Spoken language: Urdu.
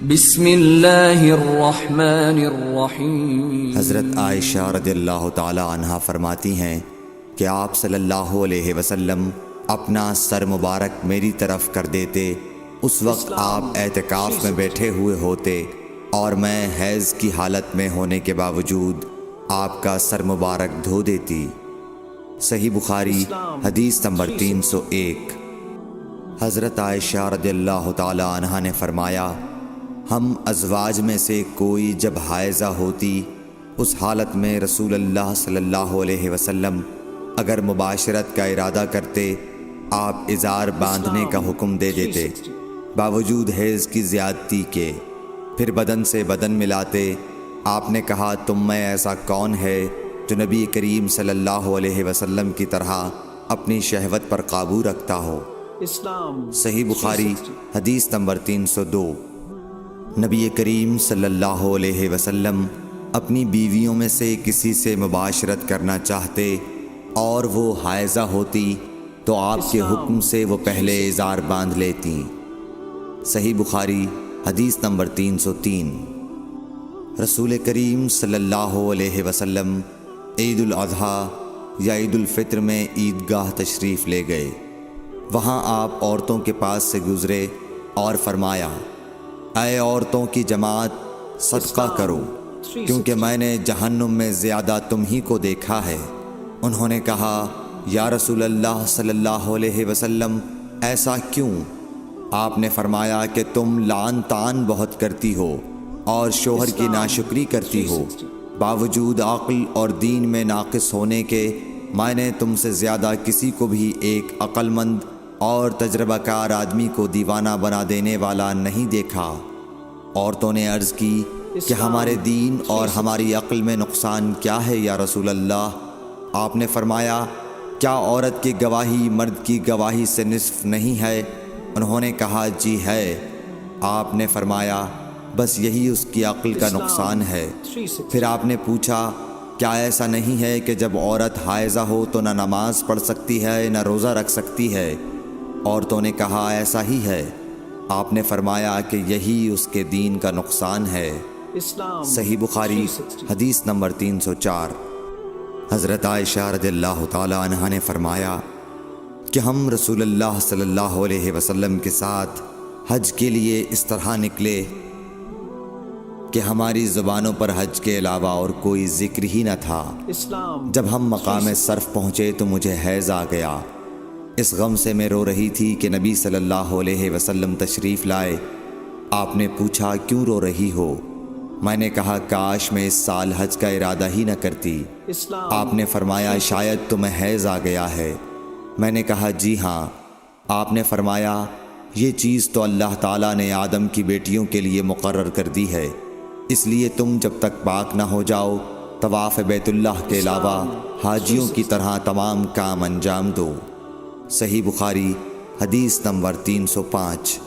بسم اللہ الرحمن الرحیم۔ حضرت عائشہ رضی اللہ تعالی عنہا فرماتی ہیں کہ آپ صلی اللہ علیہ وسلم اپنا سر مبارک میری طرف کر دیتے، اس وقت آپ اعتکاف میں بیٹھے ہوئے ہوتے اور میں حیض کی حالت میں ہونے کے باوجود آپ کا سر مبارک دھو دیتی۔ صحیح بخاری حدیث نمبر 301۔ حضرت عائشہ رضی اللہ تعالی عنہا نے فرمایا، ہم ازواج میں سے کوئی جب حائضہ ہوتی اس حالت میں رسول اللہ صلی اللہ علیہ وسلم اگر مباشرت کا ارادہ کرتے آپ ازار باندھنے کا حکم دے دیتے باوجود حیض کی زیادتی کے، پھر بدن سے بدن ملاتے۔ آپ نے کہا، تم میں ایسا کون ہے جو نبی کریم صلی اللہ علیہ وسلم کی طرح اپنی شہوت پر قابو رکھتا ہو؟ صحیح بخاری حدیث نمبر 302۔ نبی کریم صلی اللہ علیہ وسلم اپنی بیویوں میں سے کسی سے مباشرت کرنا چاہتے اور وہ حائضہ ہوتی تو آپ کے حکم سے وہ پہلے ازار باندھ لیتی۔ صحیح بخاری حدیث نمبر 303۔ رسول کریم صلی اللہ علیہ وسلم عید الاضحیٰ یا عید الفطر میں عیدگاہ تشریف لے گئے۔ وہاں آپ عورتوں کے پاس سے گزرے اور فرمایا، اے عورتوں کی جماعت، صدقہ کرو کیونکہ میں نے جہنم میں زیادہ تم ہی کو دیکھا ہے۔ انہوں نے کہا، یا رسول اللہ صلی اللہ علیہ وسلم، ایسا کیوں؟ آپ نے فرمایا کہ تم لعن طعن بہت کرتی ہو اور شوہر کی ناشکری کرتی ہو، باوجود عقل اور دین میں ناقص ہونے کے میں نے تم سے زیادہ کسی کو بھی ایک عقل مند اور تجربہ کار آدمی کو دیوانہ بنا دینے والا نہیں دیکھا۔ عورتوں نے عرض کی کہ ہمارے دین اور ہماری عقل میں نقصان کیا ہے یا رسول اللہ؟ آپ نے فرمایا، کیا عورت کی گواہی مرد کی گواہی سے نصف نہیں ہے؟ انہوں نے کہا، جی ہے۔ آپ نے فرمایا، بس یہی اس کی عقل کا نقصان ہے۔ پھر آپ نے پوچھا، کیا ایسا نہیں ہے کہ جب عورت حائضہ ہو تو نہ نماز پڑھ سکتی ہے نہ روزہ رکھ سکتی ہے؟ عورتوں نے کہا، ایسا ہی ہے۔ آپ نے فرمایا کہ یہی اس کے دین کا نقصان ہے۔ صحیح بخاری حدیث نمبر 304۔ حضرت عائشہ رضی اللہ تعالی عنہا نے فرمایا کہ ہم رسول اللہ صلی اللہ علیہ وسلم کے ساتھ حج کے لیے اس طرح نکلے کہ ہماری زبانوں پر حج کے علاوہ اور کوئی ذکر ہی نہ تھا۔ جب ہم مقام صرف پہنچے تو مجھے حیض آ گیا۔ اس غم سے میں رو رہی تھی کہ نبی صلی اللہ علیہ وسلم تشریف لائے۔ آپ نے پوچھا، کیوں رو رہی ہو؟ میں نے کہا، کاش میں اس سال حج کا ارادہ ہی نہ کرتی۔ آپ نے فرمایا، شاید تمہیں حیض آ گیا ہے۔ میں نے کہا، جی ہاں۔ آپ نے فرمایا، یہ چیز تو اللہ تعالیٰ نے آدم کی بیٹیوں کے لیے مقرر کر دی ہے، اس لیے تم جب تک پاک نہ ہو جاؤ طواف بیت اللہ کے علاوہ حاجیوں کی طرح تمام کام انجام دو۔ صحیح بخاری حدیث نمبر 305۔